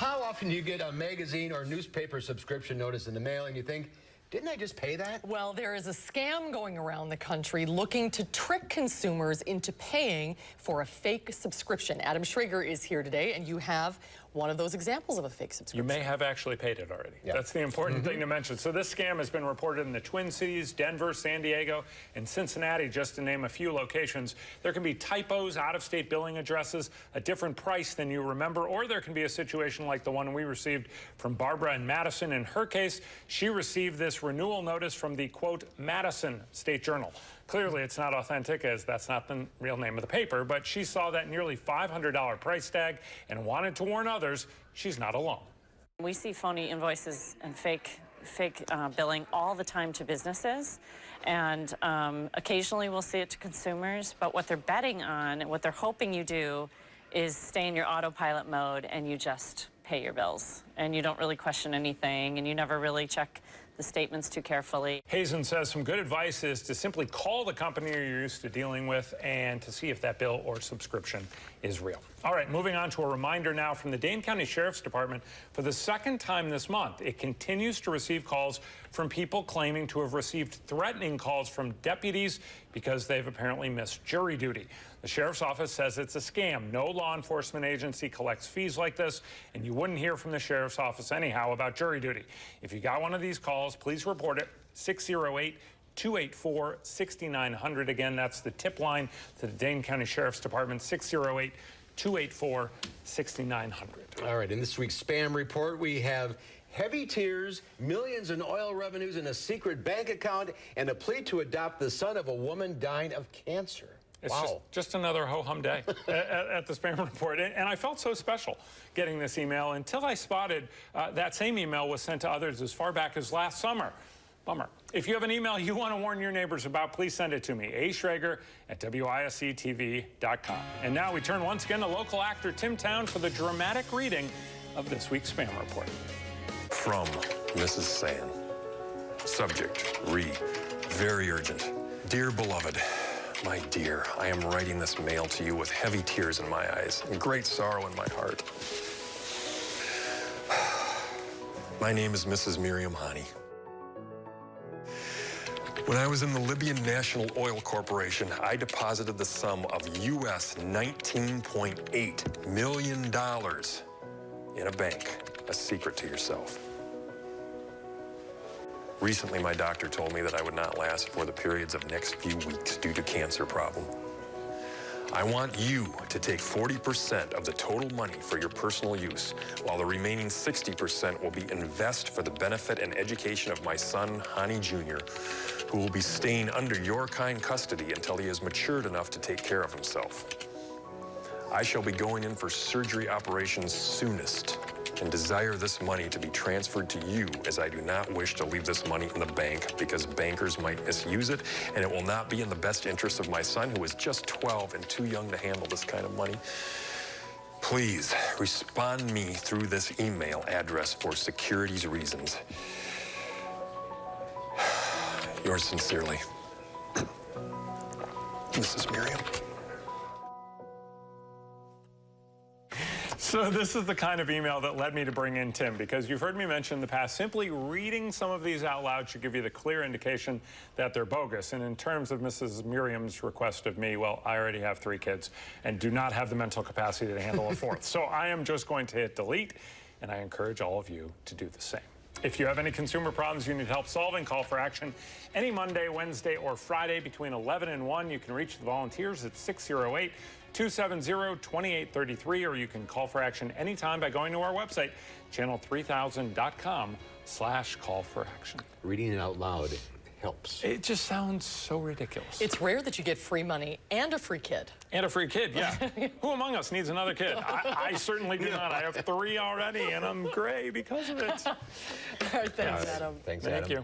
How often do you get a magazine or newspaper subscription notice in the mail and you think, didn't I just pay that? Well, there is a scam going around the country looking to trick consumers into paying for a fake subscription. Adam Schrager is here today, and you have one of those examples of a fake subscription. You may have actually paid it already. Yep. That's the important thing to mention. So this scam has been reported in the Twin Cities, Denver, San Diego, and Cincinnati, just to name a few locations. There can be typos, out-of-state billing addresses, a different price than you remember, or there can be a situation like the one we received from Barbara in Madison. In her case, she received this renewal notice from the, quote, Madison State Journal. Clearly, it's not authentic, as that's not the real name of the paper, but she saw that nearly $500 price tag and wanted to warn others she's not alone. We see phony invoices and fake billing all the time to businesses, and occasionally we'll see it to consumers, but what they're betting on, what they're hoping you do, is stay in your autopilot mode and you just pay your bills. And you don't really question anything, and you never really check the statements too carefully. Hazen says some good advice is to simply call the company you're used to dealing with and to see if that bill or subscription is real. All right, moving on to a reminder now from the Dane County Sheriff's Department. For the second time this month, it continues to receive calls from people claiming to have received threatening calls from deputies because they've apparently missed jury duty. The sheriff's office says it's a scam. No law enforcement agency collects fees like this, and you wouldn't hear from the sheriff's office anyhow about jury duty. If you got one of these calls, please report it. 608-284-6900. Again, that's the tip line to the Dane County Sheriff's Department, 608-284-6900. All right, in this week's spam report, we have heavy tears, millions in oil revenues in a secret bank account, and a plea to adopt the son of a woman dying of cancer. It's wow. just another ho-hum day at the spam report. And I felt so special getting this email until I spotted that same email was sent to others as far back as last summer. Bummer. If you have an email you want to warn your neighbors about, please send it to me, aschrager@wisctv.com. And now we turn once again to local actor Tim Town for the dramatic reading of this week's spam report. From Mrs. Sand. Subject, very urgent. Dear beloved, my dear, I am writing this mail to you with heavy tears in my eyes and great sorrow in my heart. My name is Mrs. Miriam Hani. When I was in the Libyan National Oil Corporation, I deposited the sum of US $19.8 million in a bank, a secret to yourself. Recently, my doctor told me that I would not last for the periods of next few weeks due to cancer problem. I want you to take 40% of the total money for your personal use, while the remaining 60% will be invested for the benefit and education of my son, Hani Jr., who will be staying under your kind custody until he is matured enough to take care of himself. I shall be going in for surgery operations soonest, and desire this money to be transferred to you, as I do not wish to leave this money in the bank because bankers might misuse it, and it will not be in the best interest of my son, who is just 12 and too young to handle this kind of money. Please respond me through this email address for security's reasons. Yours sincerely, Mrs. Miriam. So this is the kind of email that led me to bring in Tim, because you've heard me mention in the past, simply reading some of these out loud should give you the clear indication that they're bogus. And in terms of Mrs. Miriam's request of me, well, I already have 3 kids and do not have the mental capacity to handle a 4th. So I am just going to hit delete, and I encourage all of you to do the same. If you have any consumer problems you need help solving, call for action any Monday, Wednesday, or Friday between 11 and 1. You can reach the volunteers at 608-270-2833, or you can call for action anytime by going to our website, channel3000.com/call-for-action. Reading it out loud helps. It just sounds so ridiculous. It's rare that you get free money and a free kid. And a free kid, yeah. Who among us needs another kid? I certainly do not. I have 3 already, and I'm gray because of it. All right, thanks, Adam. Thanks, Adam. Thank you.